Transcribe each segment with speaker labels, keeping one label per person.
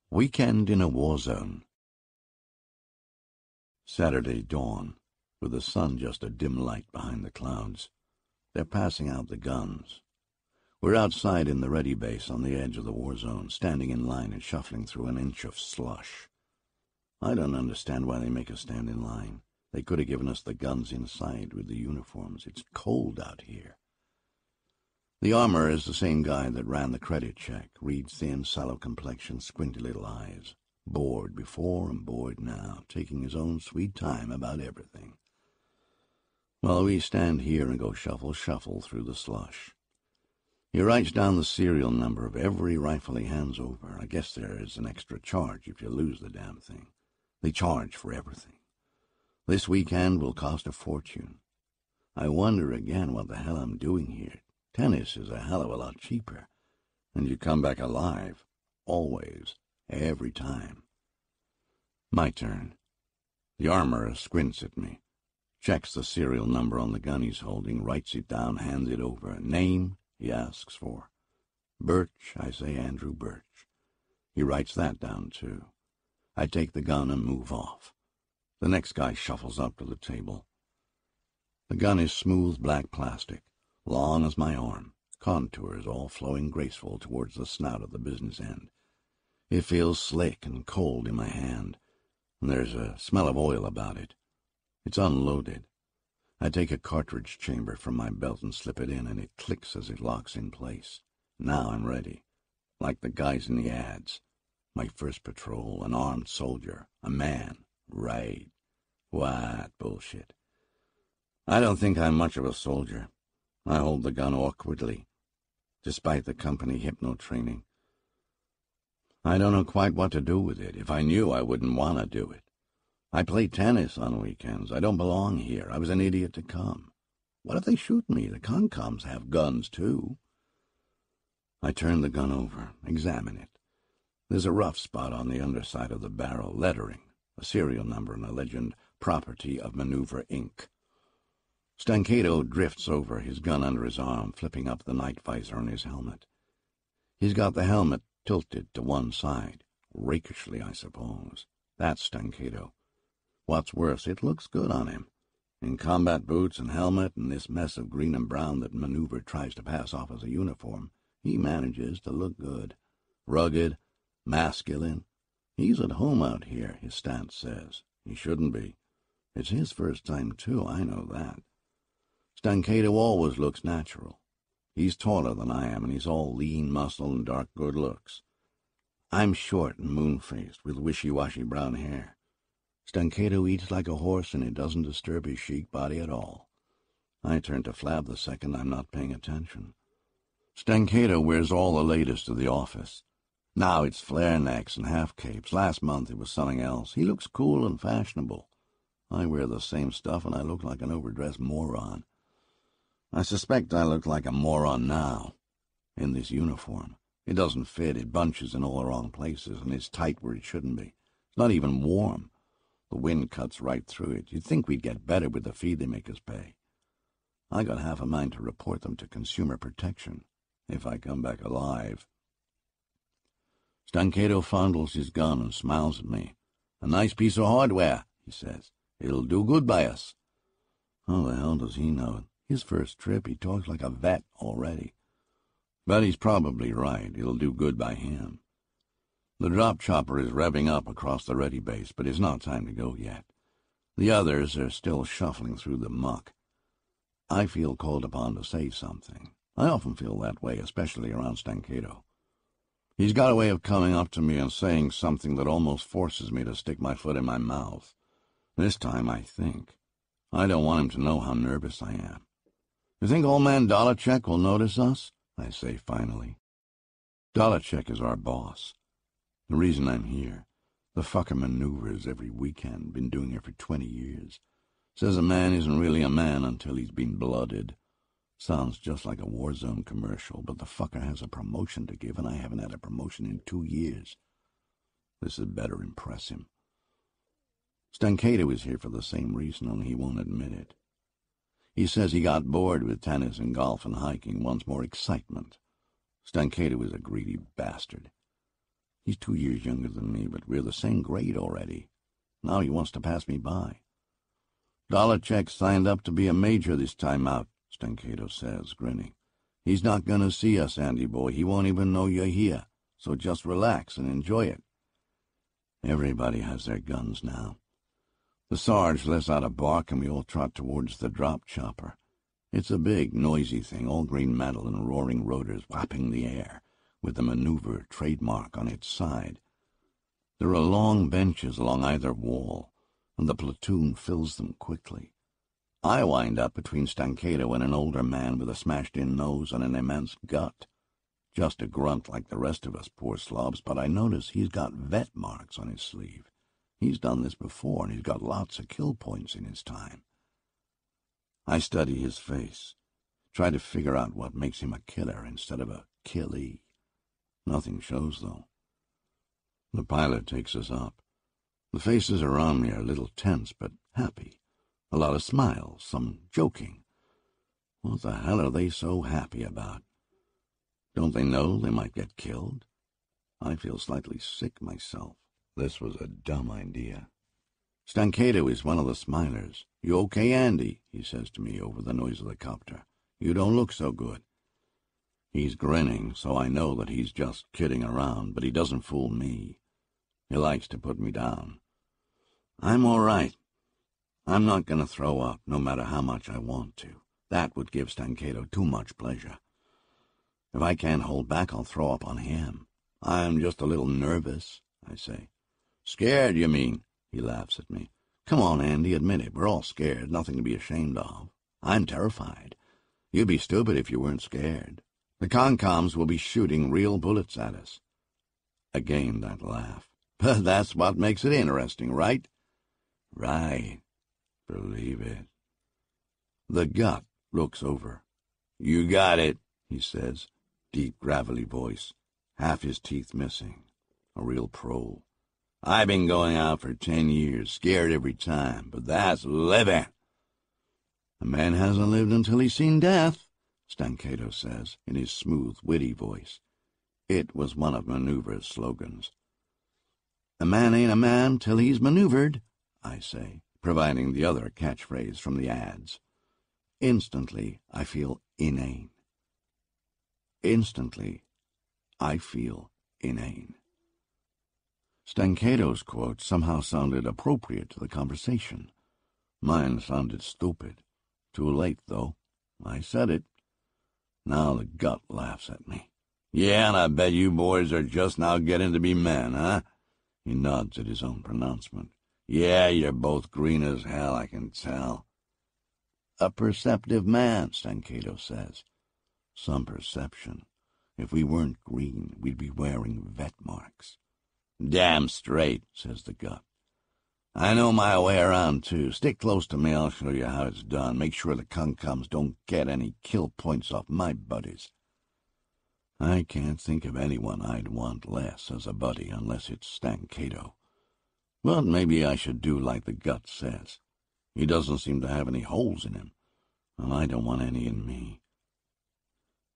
Speaker 1: Weekend in a war zone. Saturday dawn, with the sun just a dim light behind the clouds. They're passing out the guns. We're outside in the ready base on the edge of the war zone, standing in line and shuffling through an inch of slush. I don't understand why they make us stand in line. They could have given us the guns inside with the uniforms. It's cold out here. The armorer is the same guy that ran the credit check, reads thin, sallow complexion, squinty little eyes. Bored before and bored now, taking his own sweet time about everything. While we stand here and go shuffle, shuffle through the slush. He writes down the serial number of every rifle he hands over. I guess there is an extra charge if you lose the damn thing. They charge for everything. This weekend will cost a fortune. I wonder again what the hell I'm doing here. Tennis is a hell of a lot cheaper. And you come back alive. Always. Every time. My turn. The armorer squints at me. Checks the serial number on the gun he's holding, writes it down, hands it over. Name, he asks for. Birch, I say Andrew Birch. He writes that down, too. I take the gun and move off. The next guy shuffles up to the table. The gun is smooth black plastic, long as my arm, contours all flowing graceful towards the snout of the business end. It feels slick and cold in my hand, and there's a smell of oil about it. It's unloaded. I take a cartridge chamber from my belt and slip it in, and it clicks as it locks in place. Now I'm ready, like the guys in the ads. My first patrol, an armed soldier, a man, right. What bullshit. I don't think I'm much of a soldier. I hold the gun awkwardly, despite the company hypno training. I don't know quite what to do with it. If I knew, I wouldn't want to do it. I play tennis on weekends. I don't belong here. I was an idiot to come. What if they shoot me? The Concoms have guns, too. I turn the gun over, examine it. There's a rough spot on the underside of the barrel, lettering, a serial number and a legend, Property of Maneuver, Inc. Stancato drifts over, his gun under his arm, flipping up the night visor on his helmet. He's got the helmet tilted to one side, rakishly, I suppose. That's Stancato. What's worse, it looks good on him. In combat boots and helmet and this mess of green and brown that Maneuver tries to pass off as a uniform, he manages to look good. Rugged, masculine. He's at home out here, his stance says. He shouldn't be. It's his first time, too, I know that. Stancato always looks natural. He's taller than I am, and he's all lean muscle and dark good looks. I'm short and moon-faced, with wishy-washy brown hair. Stancato eats like a horse, and it doesn't disturb his chic body at all. I turn to Flab the second I'm not paying attention. Stancato wears all the latest of the office. Now it's flare necks and half-capes. Last month it was something else. He looks cool and fashionable. I wear the same stuff, and I look like an overdressed moron. I suspect I look like a moron now, in this uniform. It doesn't fit, it bunches in all the wrong places, and it's tight where it shouldn't be. It's not even warm. The wind cuts right through it. You'd think we'd get better with the fee they make us pay. I got half a mind to report them to Consumer Protection, if I come back alive. Stancato fondles his gun and smiles at me. A nice piece of hardware, he says. It'll do good by us. How the hell does he know it? His first trip, he talks like a vet already. But he's probably right. It'll do good by him. The drop chopper is revving up across the ready base, but it's not time to go yet. The others are still shuffling through the muck. I feel called upon to say something. I often feel that way, especially around Stancato. He's got a way of coming up to me and saying something that almost forces me to stick my foot in my mouth. This time I think. I don't want him to know how nervous I am. You think old man Dollarcheck will notice us? I say finally. Dollarcheck is our boss. The reason I'm here. The fucker maneuvers every weekend, been doing it for 20 years. Says a man isn't really a man until he's been blooded. Sounds just like a war zone commercial, but the fucker has a promotion to give, and I haven't had a promotion in 2 years. This had better impress him. Stancato is here for the same reason, only he won't admit it. He says he got bored with tennis and golf and hiking, wants more excitement. Stancato is a greedy bastard. He's 2 years younger than me, but we're the same grade already. Now he wants to pass me by. Dollar check signed up to be a major this time out, Stankato says, grinning. He's not going to see us, Andy boy. He won't even know you're here, so just relax and enjoy it. Everybody has their guns now. The Sarge lets out a bark and we all trot towards the drop chopper. It's a big, noisy thing, all green metal and roaring rotors whapping the air, with the maneuver trademark on its side. There are long benches along either wall, and the platoon fills them quickly. I wind up between Stankato and an older man with a smashed-in nose and an immense gut. Just a grunt like the rest of us, poor slobs, but I notice he's got vet marks on his sleeve. He's done this before, and he's got lots of kill points in his time. I study his face, try to figure out what makes him a killer instead of a killee. Nothing shows, though. The pilot takes us up. The faces around me are a little tense, but happy. A lot of smiles, some joking. What the hell are they so happy about? Don't they know they might get killed? I feel slightly sick myself. This was a dumb idea. Stankato is one of the smilers. "You okay, Andy?" he says to me over the noise of the copter. "You don't look so good." He's grinning, so I know that he's just kidding around, but he doesn't fool me. He likes to put me down. I'm all right. I'm not going to throw up, no matter how much I want to. That would give Stankato too much pleasure. If I can't hold back, I'll throw up on him. I'm just a little nervous, I say. "Scared, you mean?" He laughs at me. "Come on, Andy, admit it. We're all scared, nothing to be ashamed of. I'm terrified. You'd be stupid if you weren't scared. The Concoms will be shooting real bullets at us." Again that laugh. "But that's what makes it interesting, right?" "Right. Believe it." The gut looks over. "You got it," he says, deep, gravelly voice, half his teeth missing. A real pro. "I've been going out for 10 years, scared every time, but that's living." "A man hasn't lived until he's seen death," Stankato says, in his smooth, witty voice. It was one of Maneuver's slogans. "A man ain't a man till he's maneuvered," I say, providing the other catchphrase from the ads. Instantly, I feel inane. Instantly, I feel inane. Stankato's quote somehow sounded appropriate to the conversation. Mine sounded stupid. Too late, though. I said it. Now the gut laughs at me. "Yeah, and I bet you boys are just now getting to be men, huh?" He nods at his own pronouncement. "Yeah, you're both green as hell, I can tell." "A perceptive man," Stankato says. Some perception. If we weren't green, we'd be wearing vet marks. "Damn straight," says the gut. "I know my way around, too. Stick close to me, I'll show you how it's done. Make sure the Concoms don't get any kill points off my buddies." I can't think of anyone I'd want less as a buddy unless it's Stankato. But maybe I should do like the gut says. He doesn't seem to have any holes in him, and I don't want any in me.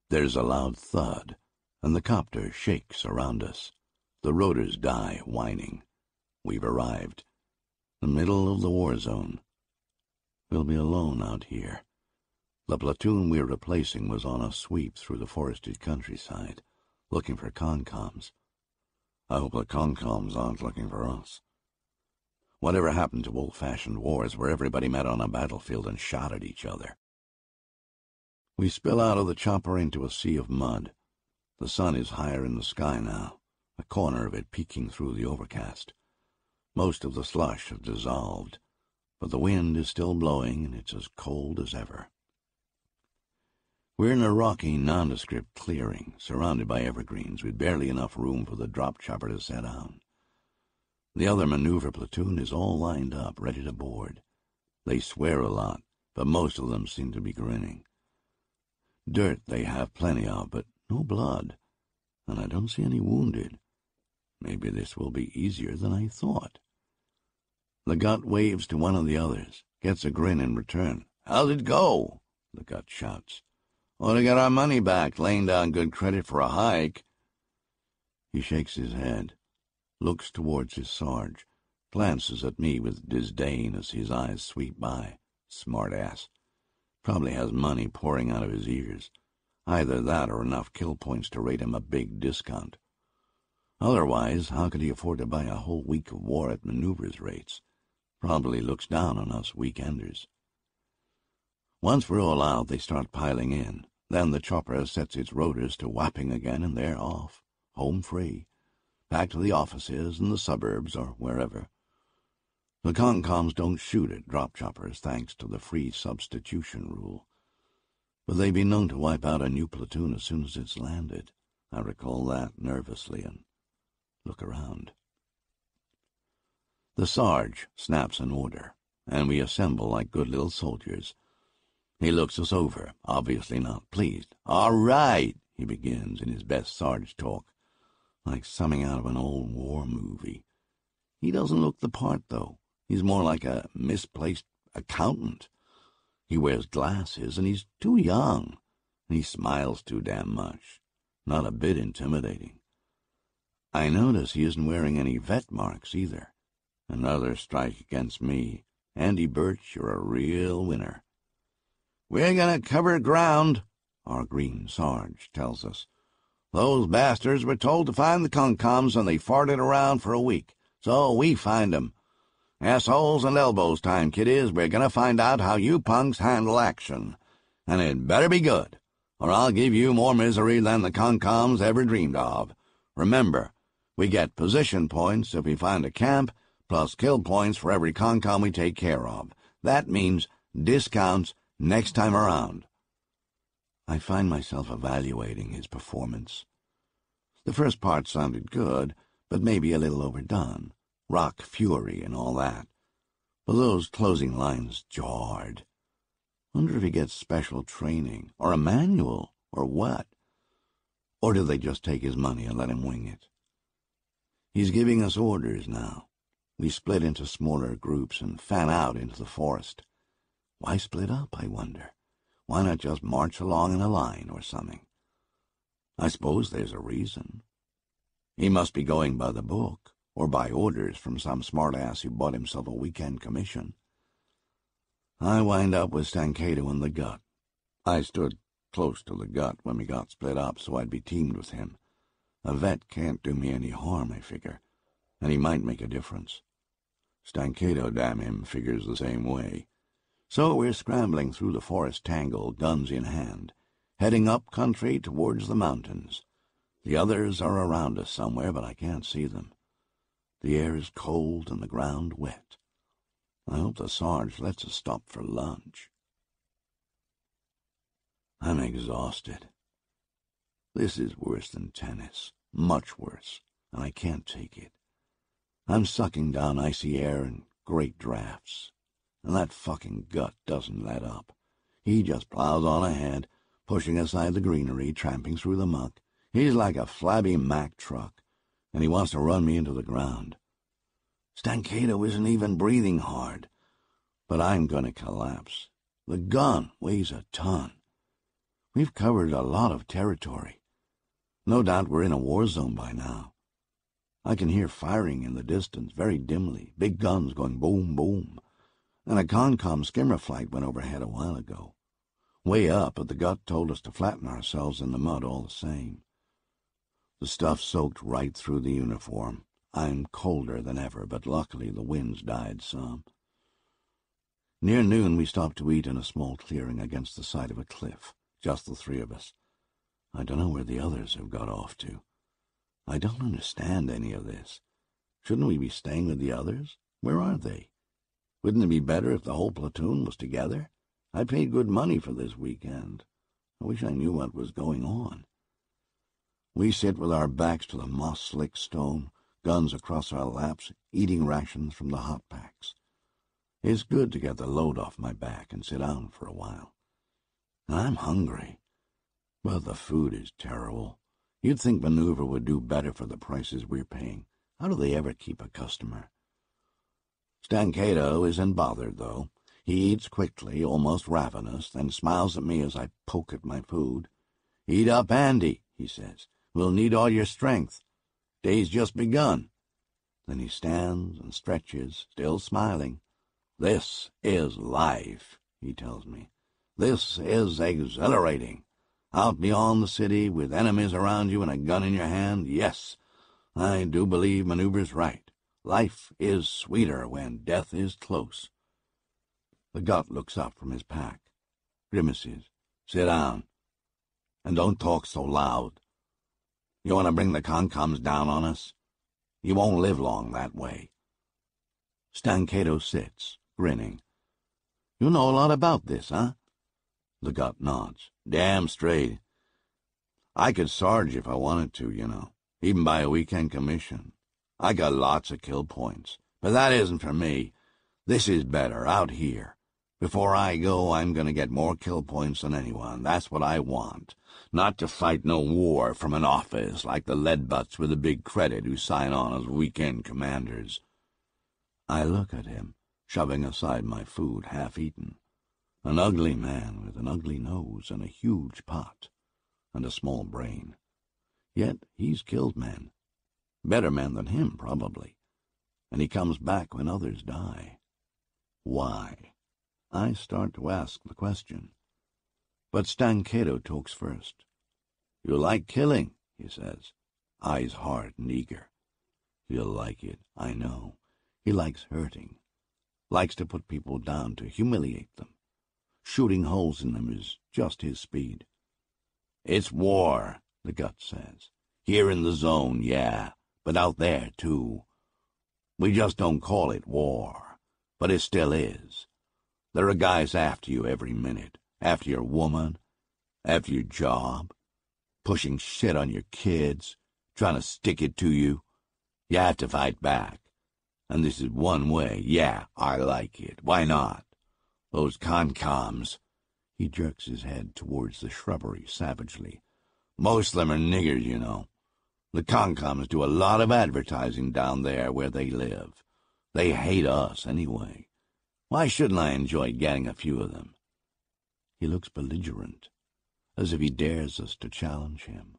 Speaker 1: There's a loud thud, and the copter shakes around us. The rotors die, whining. We've arrived. The middle of the war zone. We'll be alone out here. The platoon we're replacing was on a sweep through the forested countryside, looking for Concoms. I hope the Concoms aren't looking for us. Whatever happened to old-fashioned wars where everybody met on a battlefield and shot at each other? We spill out of the chopper into a sea of mud. The sun is higher in the sky now, a corner of it peeking through the overcast. Most of the slush has dissolved, but the wind is still blowing and it's as cold as ever. We're in a rocky, nondescript clearing, surrounded by evergreens, with barely enough room for the drop chopper to set down. The other maneuver platoon is all lined up, ready to board. They swear a lot, but most of them seem to be grinning. Dirt they have plenty of, but no blood, and I don't see any wounded. Maybe this will be easier than I thought. The gut waves to one of the others, gets a grin in return. "How'd it go?" the gut shouts. "Ought to get our money back, laying down good credit for a hike." He shakes his head. looks towards his sarge, glances at me with disdain as his eyes sweep by. Smart ass. Probably has money pouring out of his ears. Either that or enough kill points to rate him a big discount. Otherwise, how could he afford to buy a whole week of war at maneuvers rates? Probably looks down on us weekenders. Once we're all out, they start piling in. Then the chopper sets its rotors to whapping again, and they're off. Home free. Back to the offices in the suburbs or wherever. The Concoms don't shoot at drop choppers thanks to the free substitution rule. But they've been known to wipe out a new platoon as soon as it's landed. I recall that nervously and look around. The Sarge snaps an order, and we assemble like good little soldiers. He looks us over, obviously not pleased. "All right," he begins in his best Sarge talk, like something out of an old war movie. He doesn't look the part, though. He's more like a misplaced accountant. He wears glasses, and he's too young, and he smiles too damn much. Not a bit intimidating. I notice he isn't wearing any vet marks, either. Another strike against me. Andy Birch, you're a real winner. "We're gonna cover ground," our green Sarge tells us. "Those bastards were told to find the Concoms, and they farted around for a week. So we find 'em. Assholes and elbows time, kiddies. We're gonna find out how you punks handle action. And it better be good, or I'll give you more misery than the Concoms ever dreamed of. Remember, we get position points if we find a camp, plus kill points for every Concom we take care of. That means discounts next time around." I find myself evaluating his performance. The first part sounded good, but maybe a little overdone. Rock fury and all that. But those closing lines jarred. Wonder if he gets special training, or a manual, or what? Or do they just take his money and let him wing it? He's giving us orders now. We split into smaller groups and fan out into the forest. Why split up, I wonder? Why not just march along in a line or something? I suppose there's a reason. He must be going by the book, or by orders from some smart-ass who bought himself a weekend commission. I wind up with Stancato in the gut. I stood close to the gut when we got split up, so I'd be teamed with him. A vet can't do me any harm, I figure, and he might make a difference. Stancato, damn him, figures the same way. So we're scrambling through the forest tangle, guns in hand, heading up country towards the mountains. The others are around us somewhere, but I can't see them. The air is cold and the ground wet. I hope the Sarge lets us stop for lunch. I'm exhausted. This is worse than tennis, much worse, and I can't take it. I'm sucking down icy air in great drafts, and that fucking gut doesn't let up. He just plows on ahead, pushing aside the greenery, tramping through the muck. He's like a flabby Mack truck, and he wants to run me into the ground. Stancato isn't even breathing hard, but I'm going to collapse. The gun weighs a ton. We've covered a lot of territory. No doubt we're in a war zone by now. I can hear firing in the distance, very dimly, big guns going boom, boom, and a Concom skimmer flight went overhead a while ago. Way up, but the gut told us to flatten ourselves in the mud all the same. The stuff soaked right through the uniform. I'm colder than ever, but luckily the wind's died some. Near noon we stopped to eat in a small clearing against the side of a cliff, just the three of us. I don't know where the others have got off to. I don't understand any of this. Shouldn't we be staying with the others? Where are they? Wouldn't it be better if the whole platoon was together? I paid good money for this weekend. I wish I knew what was going on. We sit with our backs to the moss-slick stone, guns across our laps, eating rations from the hot packs. It's good to get the load off my back and sit down for a while. I'm hungry, but the food is terrible. You'd think Maneuver would do better for the prices we're paying. How do they ever keep a customer? Stancato isn't bothered, though. He eats quickly, almost ravenous, then smiles at me as I poke at my food. "Eat up, Andy," he says. "We'll need all your strength. Day's just begun." Then he stands and stretches, still smiling. "This is life," he tells me. "This is exhilarating. Out beyond the city, with enemies around you and a gun in your hand, yes, I do believe Maneuver's right. Life is sweeter when death is close." The gut looks up from his pack, grimaces. "Sit down, and don't talk so loud. You want to bring the Concoms down on us? You won't live long that way." Stancato sits, grinning. "You know a lot about this, huh?" The gut nods. "Damn straight. I could sarge if I wanted to, you know, even by a weekend commission. I got lots of kill points, but that isn't for me. This is better, out here. Before I go, I'm going to get more kill points than anyone. That's what I want. Not to fight no war from an office like the lead-butts with a big credit who sign on as weekend commanders." I look at him, shoving aside my food half-eaten. An ugly man with an ugly nose and a huge pot, and a small brain. Yet he's killed men. Better men than him, probably. And he comes back when others die. Why? I start to ask the question. But Stancato talks first. "You like killing," he says, eyes hard and eager. He'll like it, I know. He likes hurting. Likes to put people down, to humiliate them. Shooting holes in them is just his speed. "It's war," the gut says. "Here in the zone, yeah, but out there, too. We just don't call it war, but it still is. There are guys after you every minute, after your woman, after your job, pushing shit on your kids, trying to stick it to you. You have to fight back. And this is one way. Yeah, I like it. Why not? Those Concoms." He jerks his head towards the shrubbery savagely. "Most of them are niggers, you know. The Concoms do a lot of advertising down there where they live. They hate us anyway. Why shouldn't I enjoy getting a few of them?" He looks belligerent, as if he dares us to challenge him.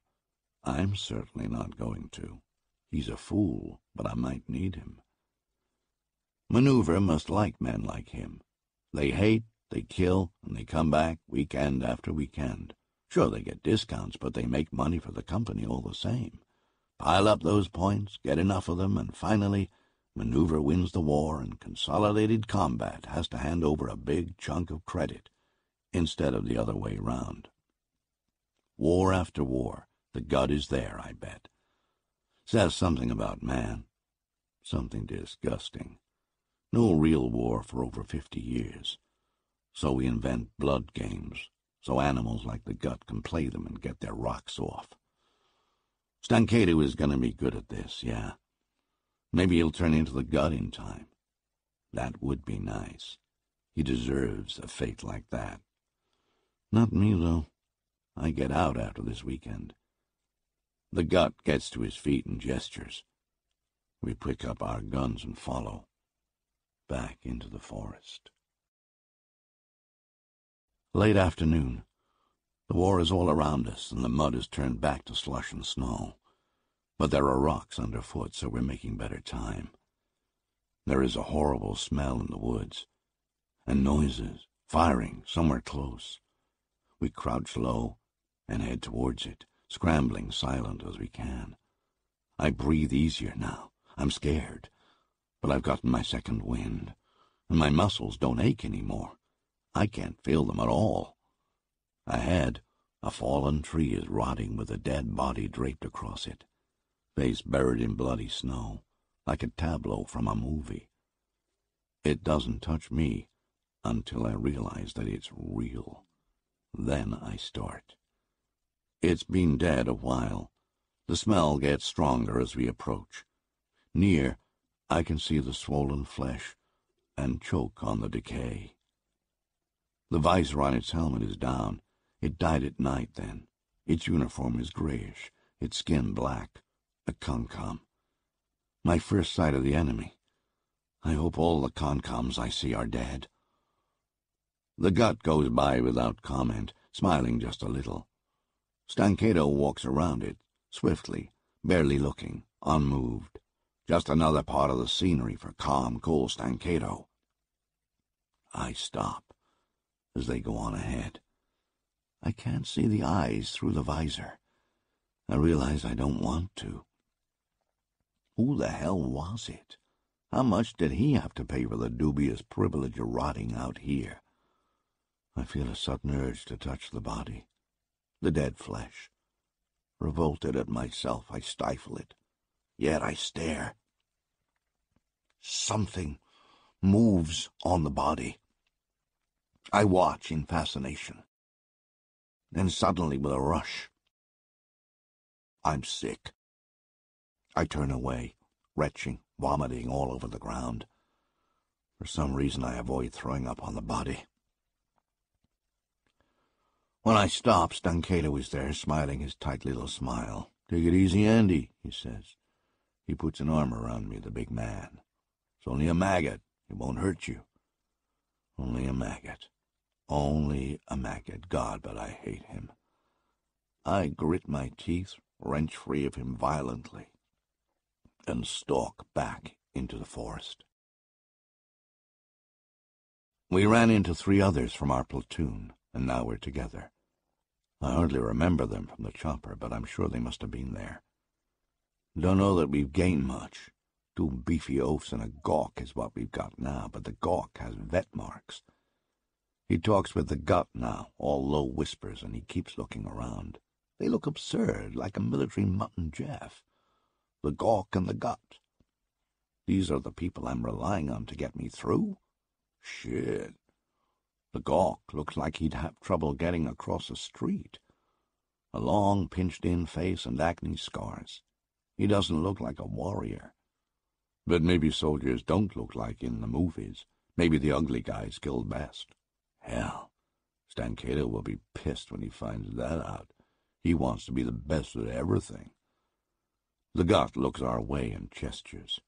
Speaker 1: I'm certainly not going to. He's a fool, but I might need him. Maneuver must like men like him. They hate, they kill, and they come back weekend after weekend. Sure, they get discounts, but they make money for the company all the same. Pile up those points, get enough of them, and finally, Maneuver wins the war, and Consolidated Combat has to hand over a big chunk of credit, instead of the other way round. War after war, the gut is there, I bet. Says something about man. Something disgusting. No real war for over 50 years. So we invent blood games, so animals like the gut can play them and get their rocks off. Stancato is going to be good at this, yeah. Maybe he'll turn into the gut in time. That would be nice. He deserves a fate like that. Not me, though. I get out after this weekend. The gut gets to his feet and gestures. We pick up our guns and follow. Back into the forest. Late afternoon. The war is all around us, and the mud has turned back to slush and snow. But there are rocks underfoot, so we're making better time. There is a horrible smell in the woods, and noises, firing somewhere close. We crouch low and head towards it, scrambling silent as we can. I breathe easier now. I'm scared, but I've gotten my second wind, and my muscles don't ache anymore. I can't feel them at all. Ahead, a fallen tree is rotting with a dead body draped across it, face buried in bloody snow, like a tableau from a movie. It doesn't touch me until I realize that it's real. Then I start. It's been dead a while. The smell gets stronger as we approach. Near, I can see the swollen flesh and choke on the decay. The visor on its helmet is down. It died at night then. Its uniform is grayish, its skin black, a Concom. My first sight of the enemy. I hope all the Concoms I see are dead. The gut goes by without comment, smiling just a little. Stancato walks around it, swiftly, barely looking, unmoved. Just another part of the scenery for calm, cool Stancato. I stop as they go on ahead. I can't see the eyes through the visor. I realize I don't want to. Who the hell was it? How much did he have to pay for the dubious privilege of rotting out here? I feel a sudden urge to touch the body, the dead flesh. Revolted at myself, I stifle it. Yet I stare. Something moves on the body. I watch in fascination. Then suddenly, with a rush, I'm sick. I turn away, retching, vomiting all over the ground. For some reason, I avoid throwing up on the body. When I stop, Stancato is there, smiling his tight little smile. "Take it easy, Andy," he says. He puts an arm around me, the big man. "It's only a maggot. It won't hurt you." Only a maggot. Only a maggot. God, but I hate him. I grit my teeth, wrench free of him violently, and stalk back into the forest. We ran into 3 others from our platoon, and now we're together. I hardly remember them from the chopper, but I'm sure they must have been there. Don't know that we've gained much. 2 beefy oafs and a gawk is what we've got now, but the gawk has vet marks. He talks with the gut now, all low whispers, and he keeps looking around. They look absurd, like a military mutton Jeff. The gawk and the gut. These are the people I'm relying on to get me through? Shit. The gawk looks like he'd have trouble getting across the street. A long, pinched-in face and acne scars. He doesn't look like a warrior. But maybe soldiers don't look like in the movies. Maybe the ugly guy's killed best. Hell, Stancato will be pissed when he finds that out. He wants to be the best at everything. The gut looks our way and gestures.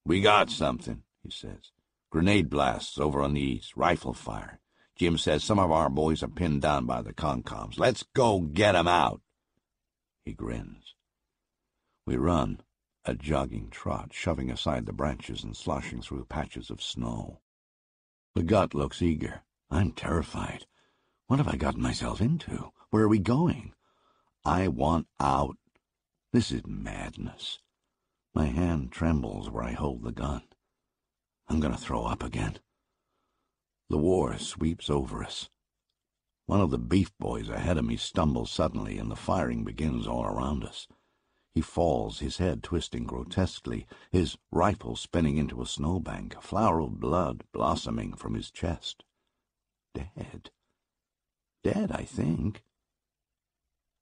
Speaker 1: "We got something," he says. "Grenade blasts over on the east, rifle fire. Jim says some of our boys are pinned down by the concoms. Let's go get 'em out." He grins. We run, a jogging trot, shoving aside the branches and sloshing through patches of snow. The gut looks eager. I'm terrified. What have I gotten myself into? Where are we going? I want out. This is madness. My hand trembles where I hold the gun. I'm going to throw up again. The war sweeps over us. One of the beef boys ahead of me stumbles suddenly, and the firing begins all around us. He falls, his head twisting grotesquely, his rifle spinning into a snowbank, a flower of blood blossoming from his chest. Dead. Dead, I think.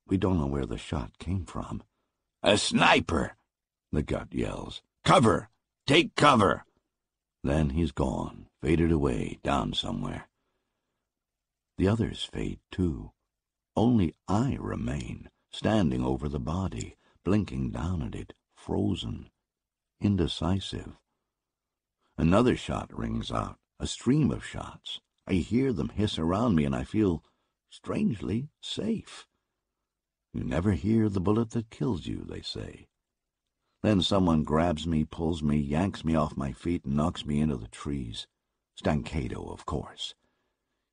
Speaker 1: We don't know where the shot came from. "A sniper!" the gut yells. "Cover! Take cover!" Then he's gone, faded away, down somewhere. The others fade, too. Only I remain, standing over the body, blinking down at it, frozen, indecisive. Another shot rings out, a stream of shots. I hear them hiss around me, and I feel strangely safe. You never hear the bullet that kills you, they say. Then someone grabs me, pulls me, yanks me off my feet, and knocks me into the trees. Stancato, of course.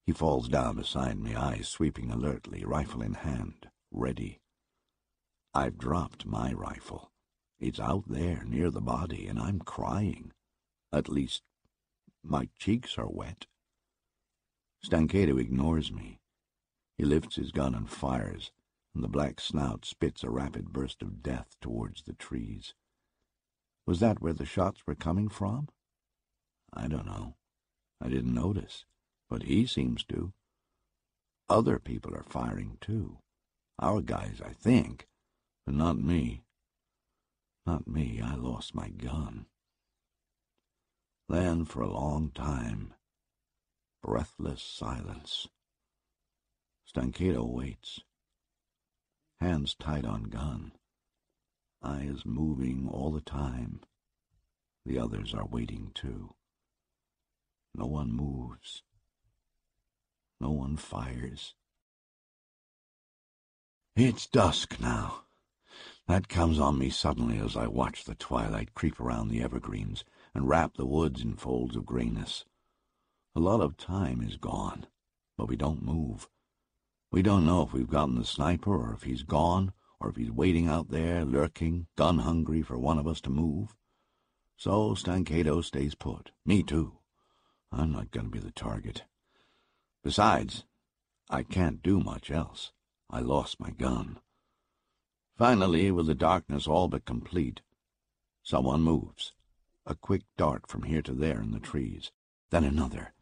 Speaker 1: He falls down beside me, eyes sweeping alertly, rifle in hand, ready. I've dropped my rifle. It's out there, near the body, and I'm crying. At least, my cheeks are wet. Stancato ignores me. He lifts his gun and fires, and the black snout spits a rapid burst of death towards the trees. Was that where the shots were coming from? I don't know. I didn't notice, but he seems to. Other people are firing, too. Our guys, I think, but not me. Not me. I lost my gun. Then, for a long time, breathless silence. Stancato waits. Hands tight on gun. Eyes moving all the time. The others are waiting, too. No one moves. No one fires. It's dusk now. That comes on me suddenly as I watch the twilight creep around the evergreens and wrap the woods in folds of grayness. A lot of time is gone, but we don't move. We don't know if we've gotten the sniper or if he's gone or if he's waiting out there, lurking, gun-hungry for one of us to move. So Stancato stays put. Me too. I'm not going to be the target. Besides, I can't do much else. I lost my gun. Finally, with the darkness all but complete, someone moves. A quick dart from here to there in the trees, then another,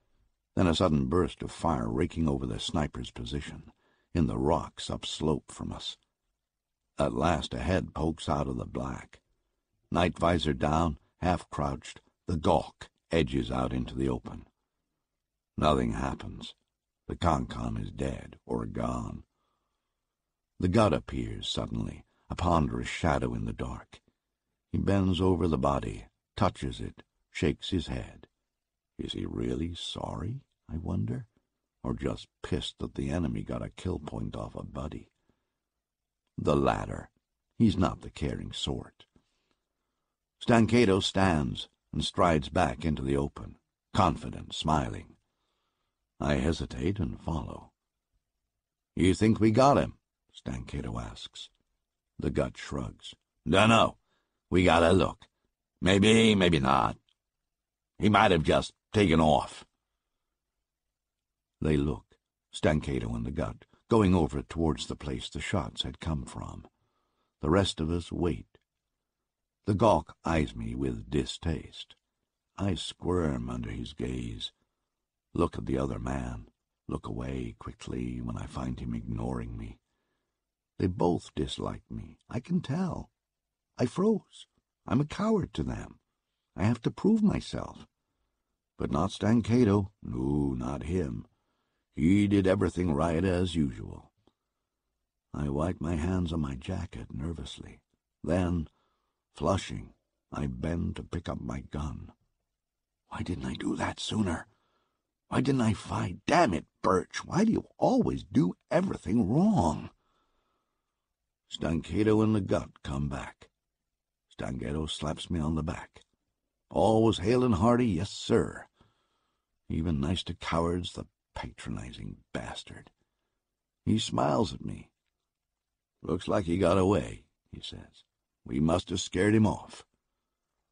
Speaker 1: then a sudden burst of fire raking over the sniper's position, in the rocks upslope from us. At last a head pokes out of the black. Night visor down, half-crouched, the gawk edges out into the open. Nothing happens. The con-con is dead or gone. The gut appears suddenly, a ponderous shadow in the dark. He bends over the body, touches it, shakes his head. Is he really sorry, I wonder, or just pissed that the enemy got a kill point off a buddy? The latter. He's not the caring sort. Stancato stands and strides back into the open, confident, smiling. I hesitate and follow. You think we got him? Stancato asks. The gut shrugs. Dunno. We gotta look. Maybe, maybe not. He might have just taken off. They look, Stancato and the gut, going over towards the place the shots had come from. The rest of us wait. The gawk eyes me with distaste. I squirm under his gaze. Look at the other man. Look away quickly when I find him ignoring me. They both dislike me. I can tell. I froze. I'm a coward to them. I have to prove myself. But not Stancato. No, not him. He did everything right as usual. I wipe my hands on my jacket nervously. Then, flushing, I bend to pick up my gun. Why didn't I do that sooner? Why didn't I fight? Damn it, Birch, why do you always do everything wrong? Stancato and the gut come back. Stancato slaps me on the back. Always hale and hearty, yes, sir. Even nice to cowards, the patronizing bastard. He smiles at me. Looks like he got away, he says. We must have scared him off.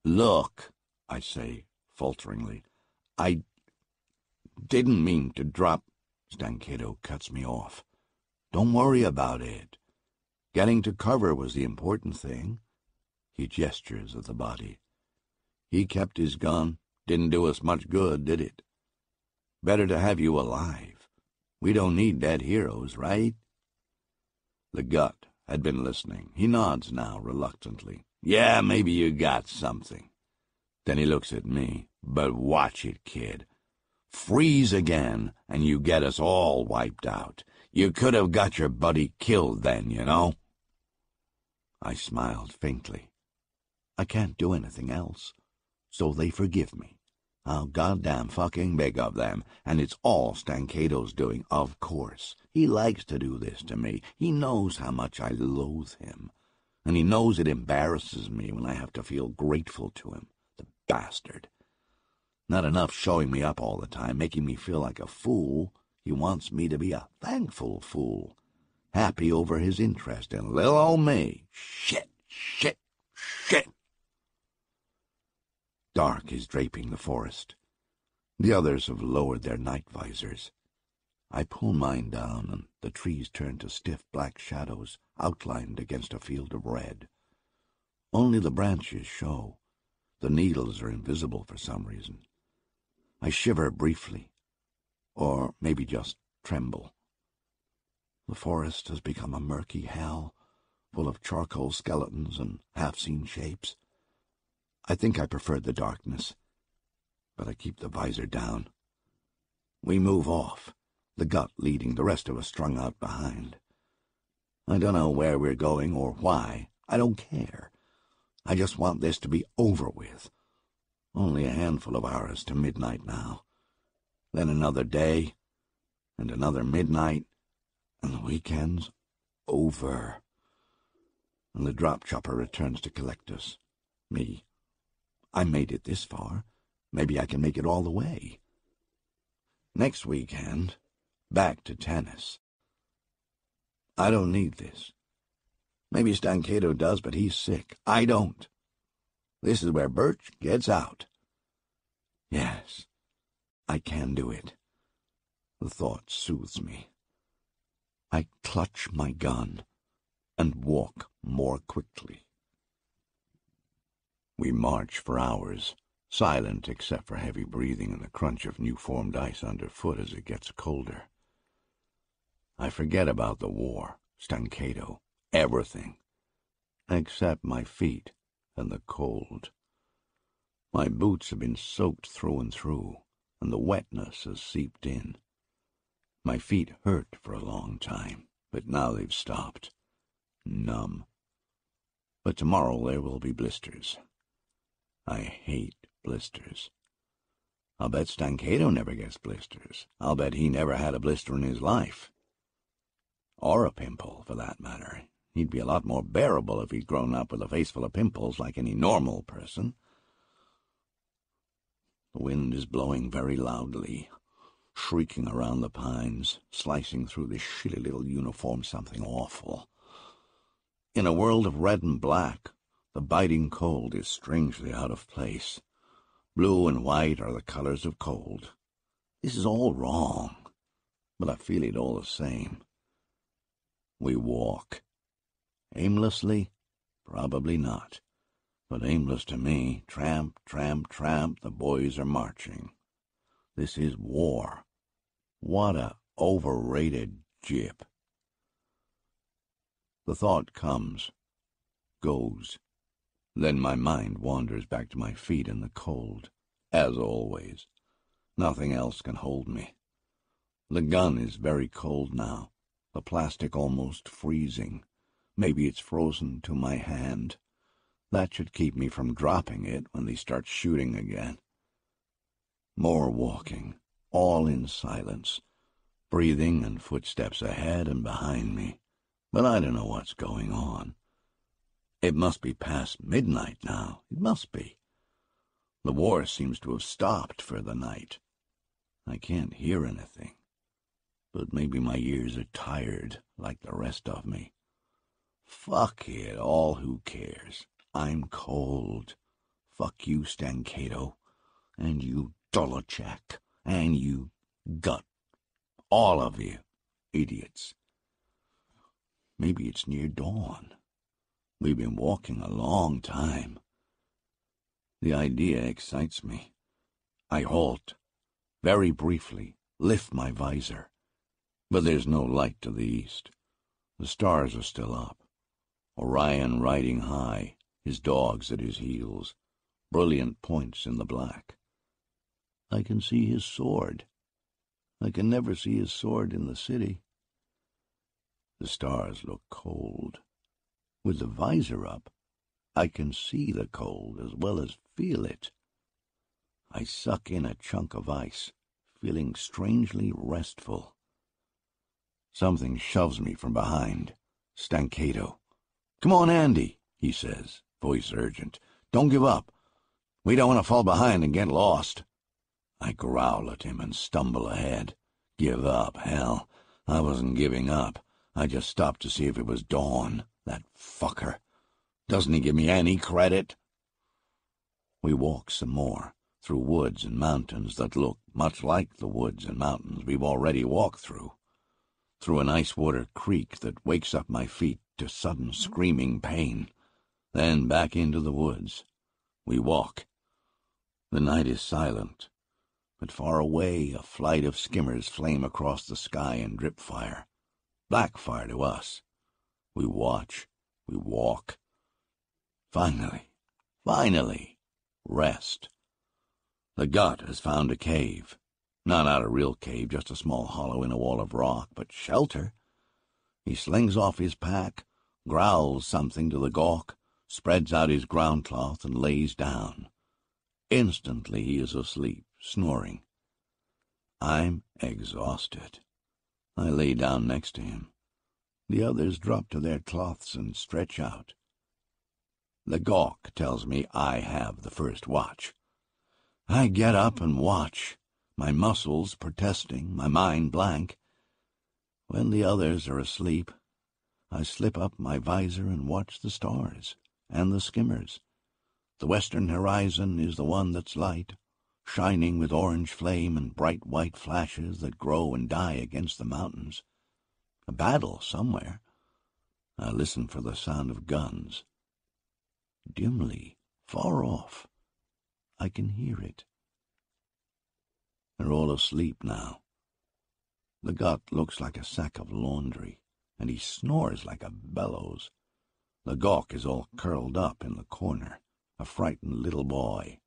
Speaker 1: Look, I say, falteringly, I didn't mean to drop. Stancato cuts me off. Don't worry about it. Getting to cover was the important thing. He gestures at the body. He kept his gun. Didn't do us much good, did it? Better to have you alive. We don't need dead heroes, right? The gut had been listening. He nods now, reluctantly. Yeah, maybe you got something. Then he looks at me. But watch it, kid. Freeze again, and you get us all wiped out. You could have got your buddy killed then, you know? I smiled faintly. I can't do anything else, so they forgive me. How goddamn fucking big of them, and it's all Stancato's doing, of course. He likes to do this to me. He knows how much I loathe him, and he knows it embarrasses me when I have to feel grateful to him, the bastard. Not enough showing me up all the time, making me feel like a fool. He wants me to be a thankful fool, happy over his interest in little old me. Shit, shit, shit. Dark is draping the forest. The others have lowered their night visors. I pull mine down, and the trees turn to stiff black shadows outlined against a field of red. Only the branches show. The needles are invisible for some reason. I shiver briefly, or maybe just tremble. The forest has become a murky hell, full of charcoal skeletons and half-seen shapes. I think I prefer the darkness, but I keep the visor down. We move off, the gut leading, the rest of us strung out behind. I don't know where we're going or why. I don't care. I just want this to be over with. Only a handful of hours to midnight now. Then another day, and another midnight, and the weekend's over. and the drop chopper returns to collect us. Me. I made it this far. Maybe I can make it all the way. Next weekend, back to tennis. I don't need this. Maybe Stancato does, but he's sick. I don't. This is where Birch gets out. Yes, I can do it. The thought soothes me. I clutch my gun and walk more quickly. We march for hours, silent except for heavy breathing and the crunch of new-formed ice underfoot as it gets colder. I forget about the war, Stancato, everything, except my feet and the cold. My boots have been soaked through and through, and the wetness has seeped in. My feet hurt for a long time, but now they've stopped. Numb. But tomorrow there will be blisters. I hate blisters. I'll bet Stancato never gets blisters. I'll bet he never had a blister in his life. Or a pimple, for that matter. He'd be a lot more bearable if he'd grown up with a face full of pimples like any normal person. The wind is blowing very loudly, shrieking around the pines, slicing through this shitty little uniform something awful. In a world of red and black, the biting cold is strangely out of place. Blue and white are the colors of cold. This is all wrong, but I feel it all the same. We walk. Aimlessly? Probably not. But aimless to me. Tramp, tramp, tramp, the boys are marching. This is war. What a overrated jip. The thought comes, goes. Then my mind wanders back to my feet in the cold, as always. Nothing else can hold me. The gun is very cold now, the plastic almost freezing. Maybe it's frozen to my hand. That should keep me from dropping it when they start shooting again. More walking, all in silence, breathing and footsteps ahead and behind me. But I don't know what's going on. It must be past midnight now. It must be. The war seems to have stopped for the night. I can't hear anything. But maybe my ears are tired, like the rest of me. Fuck it all, who cares? I'm cold. Fuck you, Stancato, and you Dolachek, and you Gut. All of you, idiots. Maybe it's near dawn. We've been walking a long time. The idea excites me. I halt, very briefly, lift my visor. But there's no light to the east. The stars are still up. Orion riding high, his dogs at his heels, brilliant points in the black. I can see his sword. I can never see his sword in the city. The stars look cold. With the visor up, I can see the cold as well as feel it. I suck in a chunk of ice, feeling strangely restful. Something shoves me from behind. Stancato. "Come on, Andy," he says, voice urgent. "Don't give up. We don't want to fall behind and get lost." I growl at him and stumble ahead. Give up, hell. I wasn't giving up. I just stopped to see if it was dawn. That fucker. Doesn't he give me any credit? We walk some more, through woods and mountains that look much like the woods and mountains we've already walked through an ice-water creek that wakes up my feet to sudden screaming pain, then back into the woods. We walk. The night is silent, but far away a flight of skimmers flame across the sky and drip fire. Black fire to us. We watch. We walk. Finally, rest. The Gut has found a cave. Not a real cave, just a small hollow in a wall of rock, but shelter. He slings off his pack, growls something to the gawk, spreads out his ground cloth and lays down. Instantly he is asleep, snoring. I'm exhausted. I lay down next to him. The others drop to their cloths and stretch out. The gawk tells me I have the first watch. I get up and watch, my muscles protesting, my mind blank. When the others are asleep, I slip up my visor and watch the stars and the skimmers. The western horizon is the one that's light, shining with orange flame and bright white flashes that grow and die against the mountains. A battle somewhere. I listen for the sound of guns. Dimly, far off, I can hear it. They're all asleep now. The gut looks like a sack of laundry, and he snores like a bellows. The gawk is all curled up in the corner, a frightened little boy.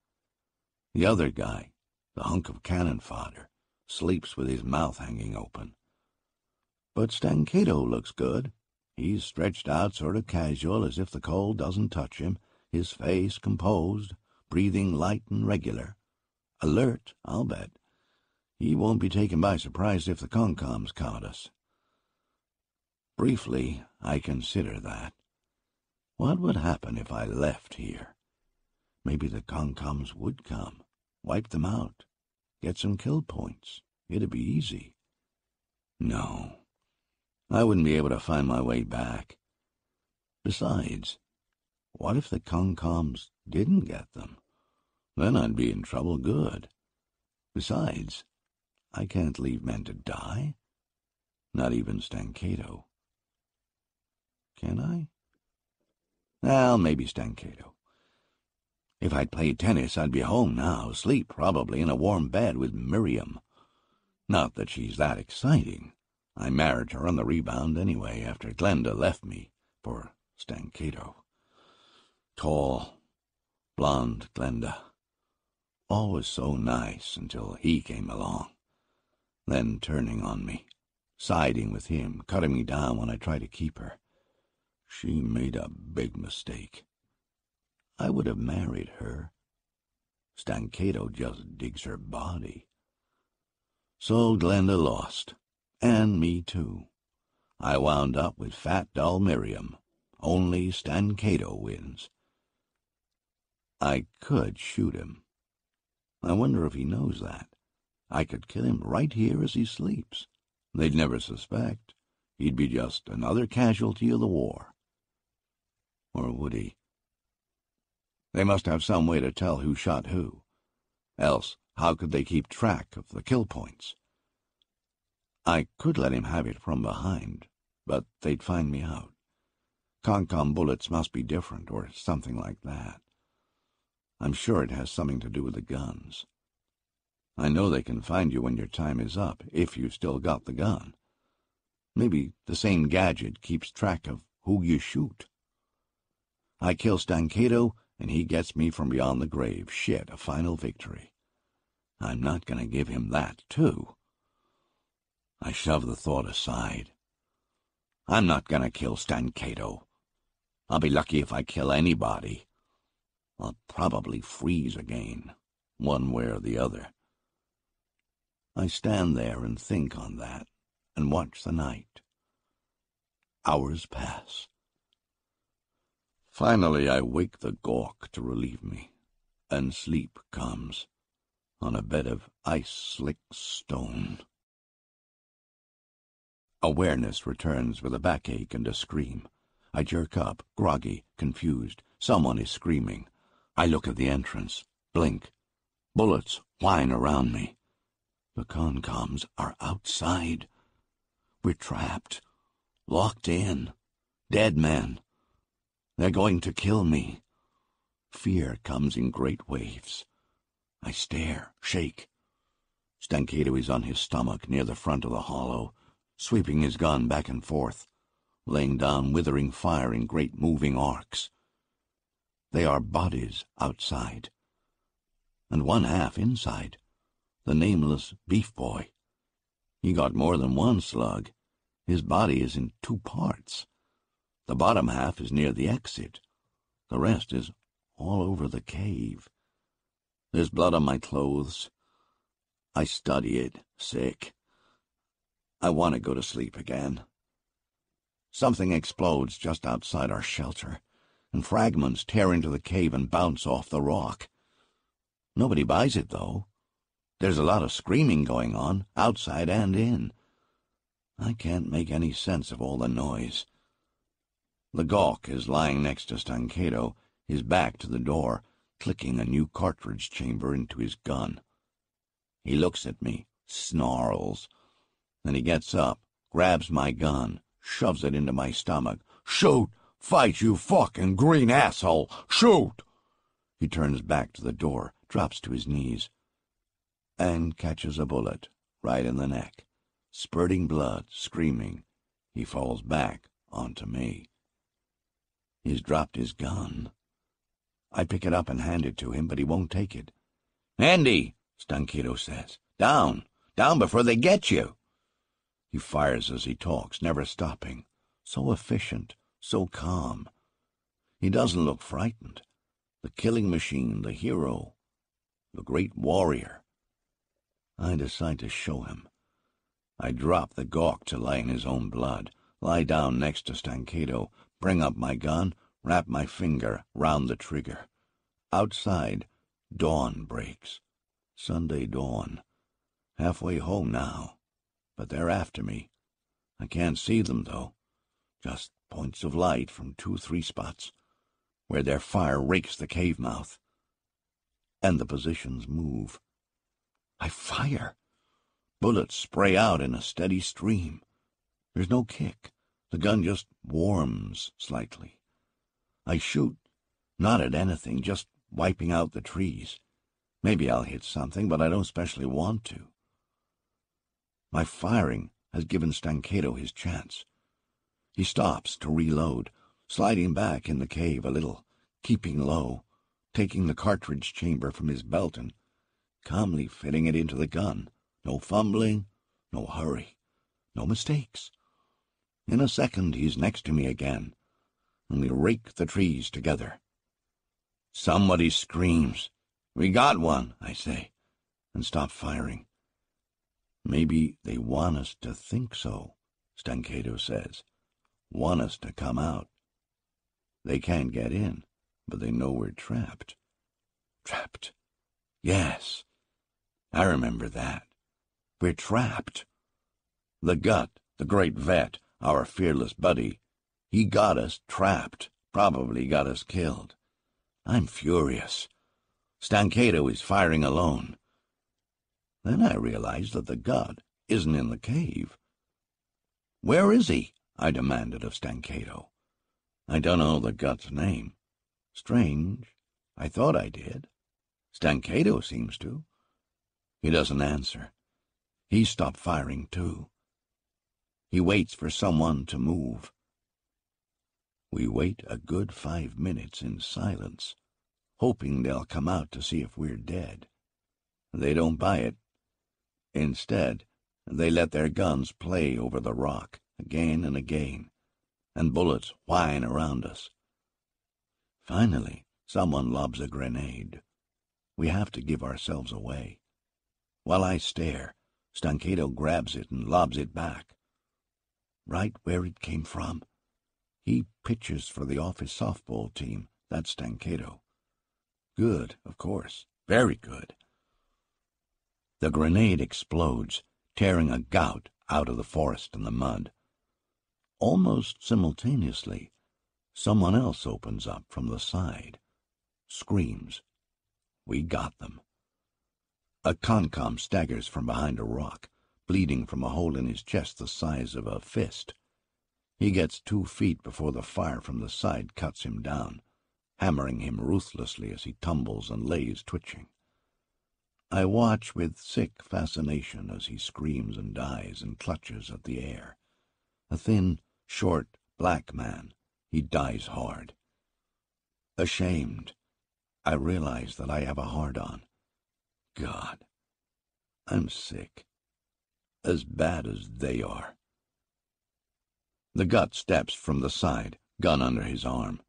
Speaker 1: The other guy, the hunk of cannon fodder, sleeps with his mouth hanging open. But Stancato looks good. He's stretched out sort of casual, as if the cold doesn't touch him, his face composed, breathing light and regular. Alert, I'll bet. He won't be taken by surprise if the Concoms count us. Briefly, I consider that. What would happen if I left here? Maybe the Concoms would come, wipe them out, get some kill points. It'd be easy. No, I wouldn't be able to find my way back. Besides, what if the Concoms didn't get them? Then I'd be in trouble good. Besides, I can't leave men to die. Not even Stancato. Can I? Well, maybe Stancato. If I'd played tennis, I'd be home now, asleep probably in a warm bed with Miriam. Not that she's that exciting. I married her on the rebound anyway after Glenda left me for Stancato. Tall, blonde Glenda. Always so nice until he came along. Then turning on me, siding with him, cutting me down when I tried to keep her. She made a big mistake. I would have married her. Stancato just digs her body. So Glenda lost, and me too. I wound up with fat, dull Miriam. Only Stancato wins. I could shoot him. I wonder if he knows that. I could kill him right here as he sleeps. They'd never suspect. He'd be just another casualty of the war. Or would he? They must have some way to tell who shot who. Else, how could they keep track of the kill points? I could let him have it from behind, but they'd find me out. Concom bullets must be different, or something like that. I'm sure it has something to do with the guns. I know they can find you when your time is up, if you still got the gun. Maybe the same gadget keeps track of who you shoot. I kill Stancato, and he gets me from beyond the grave. Shit, a final victory. I'm not going to give him that, too. I shove the thought aside. I'm not going to kill Stancato. I'll be lucky if I kill anybody. I'll probably freeze again, one way or the other. I stand there and think on that, and watch the night. Hours pass. Finally I wake the gawk to relieve me, and sleep comes, on a bed of ice-slick stone. Awareness returns with a backache and a scream. I jerk up, groggy, confused. Someone is screaming. I look at the entrance, blink. Bullets whine around me. The Concoms are outside. We're trapped, locked in, dead men. They're going to kill me. Fear comes in great waves. I stare, shake. Stancato is on his stomach near the front of the hollow, sweeping his gun back and forth, laying down withering fire in great moving arcs. They are bodies outside, and one half inside, the nameless beef boy. He got more than one slug. His body is in two parts. The bottom half is near the exit. The rest is all over the cave. There's blood on my clothes. I study it, sick. I want to go to sleep again. Something explodes just outside our shelter. and fragments tear into the cave and bounce off the rock. Nobody buys it, though. There's a lot of screaming going on, outside and in. I can't make any sense of all the noise. The gawk is lying next to Stancato, his back to the door, clicking a new cartridge chamber into his gun. He looks at me, snarls. Then he gets up, grabs my gun, shoves it into my stomach. "Shoot! Fight, you fucking green asshole! Shoot!" He turns back to the door, drops to his knees, and catches a bullet right in the neck. Spurting blood, screaming, he falls back onto me. He's dropped his gun. I pick it up and hand it to him, but he won't take it. "Andy," Stancato says, "down before they get you." He fires as he talks, never stopping. So efficient, so calm. He doesn't look frightened. The killing machine, the hero, the great warrior. I decide to show him. I drop the gawk to lie in his own blood, lie down next to Stancato, bring up my gun, wrap my finger round the trigger. Outside, dawn breaks. Sunday dawn. Halfway home now, but they're after me. I can't see them, though. Just points of light from 2-3 spots, where their fire rakes the cave mouth. And the positions move. I fire. Bullets spray out in a steady stream. There's no kick. The gun just warms slightly. I shoot, not at anything, just wiping out the trees. Maybe I'll hit something, but I don't specially want to. My firing has given Stancato his chance. He stops to reload, sliding back in the cave a little, keeping low, taking the cartridge chamber from his belt and calmly fitting it into the gun. No fumbling, no hurry, no mistakes. In a second he's next to me again, and we rake the trees together. Somebody screams. "We got one," I say, and stop firing. "Maybe they want us to think so," Stancato says. "Want us to come out. They can't get in, but they know we're trapped." Trapped. Yes, I remember that. We're trapped. The Gut, the great vet, our fearless buddy, he got us trapped, probably got us killed. I'm furious. Stancato is firing alone. Then I realize that the Gut isn't in the cave. "Where is he?" I demanded of Stancato. I don't know the Gut's name. Strange. I thought I did. Stancato seems to. He doesn't answer. He stopped firing, too. He waits for someone to move. We wait a good 5 minutes in silence, hoping they'll come out to see if we're dead. They don't buy it. Instead, they let their guns play over the rock again and again, and bullets whine around us. Finally, someone lobs a grenade. We have to give ourselves away. While I stare, Stancato grabs it and lobs it back. Right where it came from. He pitches for the office softball team. That's Stancato. Good, of course. Very good. The grenade explodes, tearing a gout out of the forest and the mud. Almost simultaneously, someone else opens up from the side. Screams. We got them. A concom staggers from behind a rock, bleeding from a hole in his chest the size of a fist. He gets 2 feet before the fire from the side cuts him down, hammering him ruthlessly as he tumbles and lays twitching. I watch with sick fascination as he screams and dies and clutches at the air. A thin, short, black man, he dies hard. Ashamed, I realize that I have a hard-on. God, I'm sick. As bad as they are. The Gut steps from the side, gun under his arm.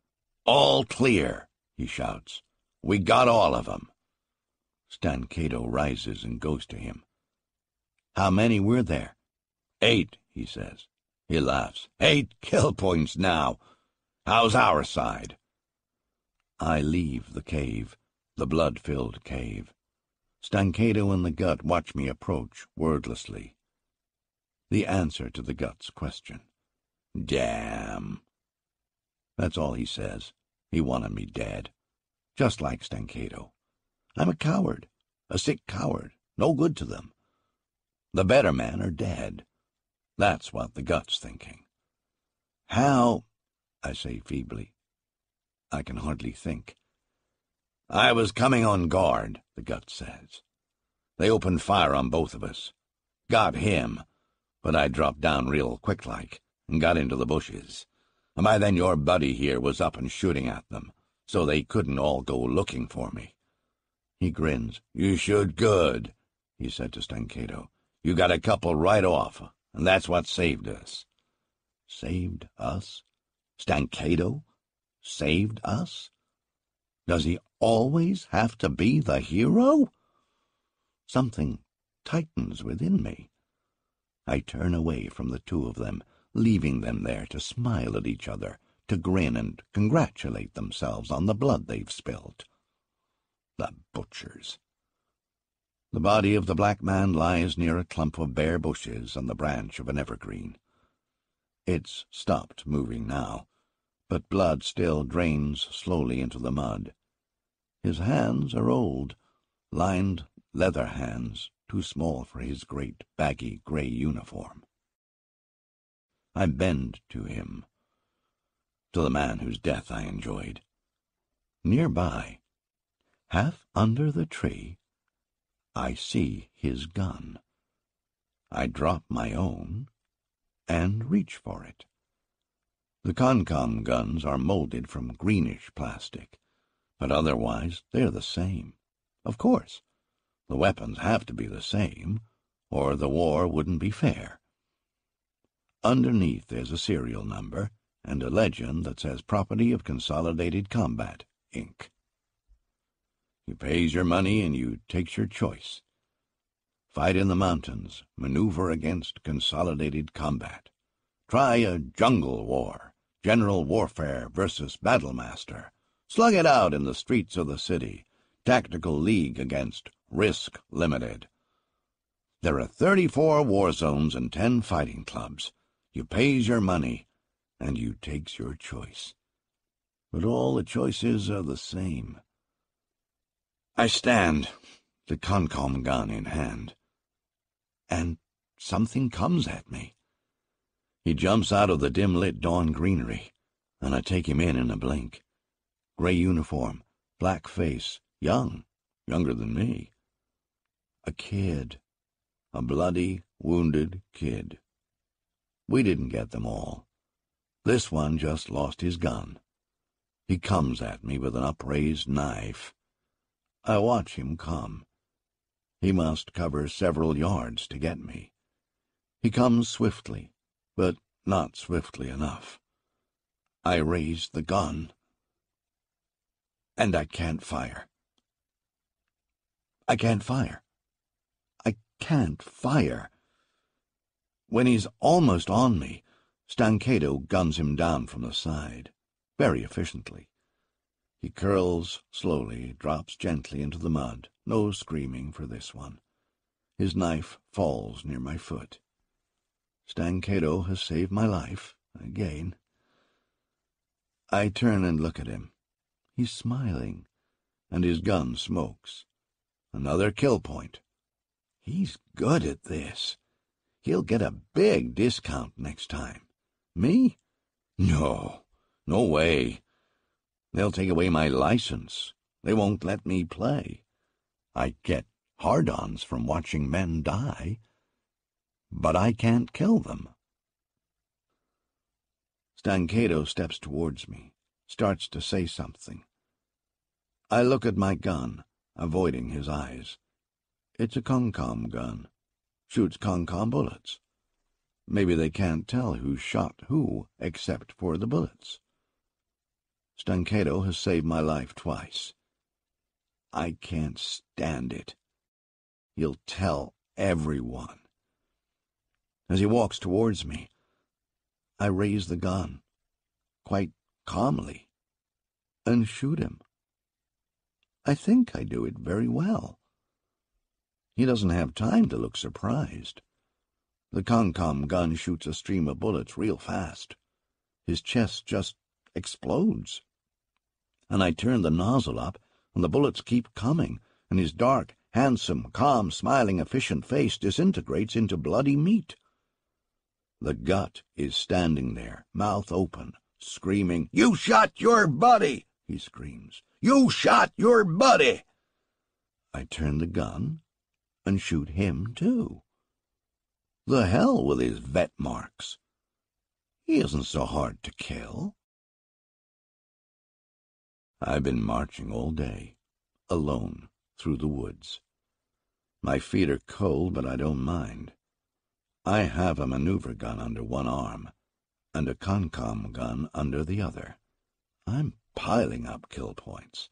Speaker 1: "All clear," he shouts. "We got all of them." Stancato rises and goes to him. "How many were there?" "8, he says. He laughs. "8 kill points now. How's our side?" I leave the cave, the blood-filled cave. Stancato and the Gut watch me approach wordlessly. The answer to the Gut's question. Damn. That's all he says. He wanted me dead. Just like Stancato. I'm a coward, a sick coward, no good to them. The better men are dead. That's what the Gut's thinking. How? I say feebly. I can hardly think. I was coming on guard, the Gut says. They opened fire on both of us. Got him, but I dropped down real quick-like and got into the bushes. And by then your buddy here was up and shooting at them, so they couldn't all go looking for me. He grins. You should good, he said to Stancato. You got a couple right off, and that's what saved us. Saved us? Stancato? Saved us? Does he always have to be the hero? Something tightens within me. I turn away from the two of them, leaving them there to smile at each other, to grin and congratulate themselves on the blood they've spilled. The butchers. The body of the black man lies near a clump of bare bushes on the branch of an evergreen. It's stopped moving now, but blood still drains slowly into the mud. His hands are old, lined leather hands, too small for his great baggy gray uniform. I bend to him, to the man whose death I enjoyed. Nearby, half under the tree, I see his gun. I drop my own and reach for it. The Concom guns are molded from greenish plastic, but otherwise they're the same. Of course, the weapons have to be the same, or the war wouldn't be fair. Underneath there's a serial number and a legend that says Property of Consolidated Combat, Inc. You pays your money and you takes your choice. Fight in the mountains, maneuver against Consolidated Combat. Try a jungle war, general warfare versus battlemaster. Slug it out in the streets of the city, tactical league against Risk Limited. There are 34 war zones and 10 fighting clubs. You pays your money, and you takes your choice. But all the choices are the same. I stand, the Concom gun in hand, and something comes at me. He jumps out of the dim-lit dawn greenery, and I take him in a blink. Gray uniform, black face, young, younger than me. A kid, a bloody, wounded kid. We didn't get them all. This one just lost his gun. He comes at me with an upraised knife. I watch him come. He must cover several yards to get me. He comes swiftly, but not swiftly enough. I raise the gun, and I can't fire. I can't fire. I can't fire. When he's almost on me, Stancato guns him down from the side, very efficiently. He curls slowly, drops gently into the mud, no screaming for this one. His knife falls near my foot. Stancato has saved my life, again. I turn and look at him. He's smiling, and his gun smokes. Another kill point. He's good at this. He'll get a big discount next time. Me? No way. They'll take away my license. They won't let me play. I get hard-ons from watching men die, but I can't kill them. Stancato steps towards me, starts to say something. I look at my gun, avoiding his eyes. It's a Concom gun. Shoots Concom bullets. Maybe they can't tell who shot who except for the bullets. Stancato has saved my life twice. I can't stand it. He'll tell everyone. As he walks towards me, I raise the gun, quite calmly, and shoot him. I think I do it very well. He doesn't have time to look surprised. The Concom gun shoots a stream of bullets real fast. His chest just explodes. And I turn the nozzle up, and the bullets keep coming, and his dark, handsome, calm, smiling, efficient face disintegrates into bloody meat. The gut is standing there, mouth open, screaming, "You shot your buddy!" he screams. "You shot your buddy!" I turn the gun and shoot him, too. The hell with his vet marks. He isn't so hard to kill. I've been marching all day, alone, through the woods. My feet are cold, but I don't mind. I have a maneuver gun under one arm, and a Concom gun under the other. I'm piling up kill points.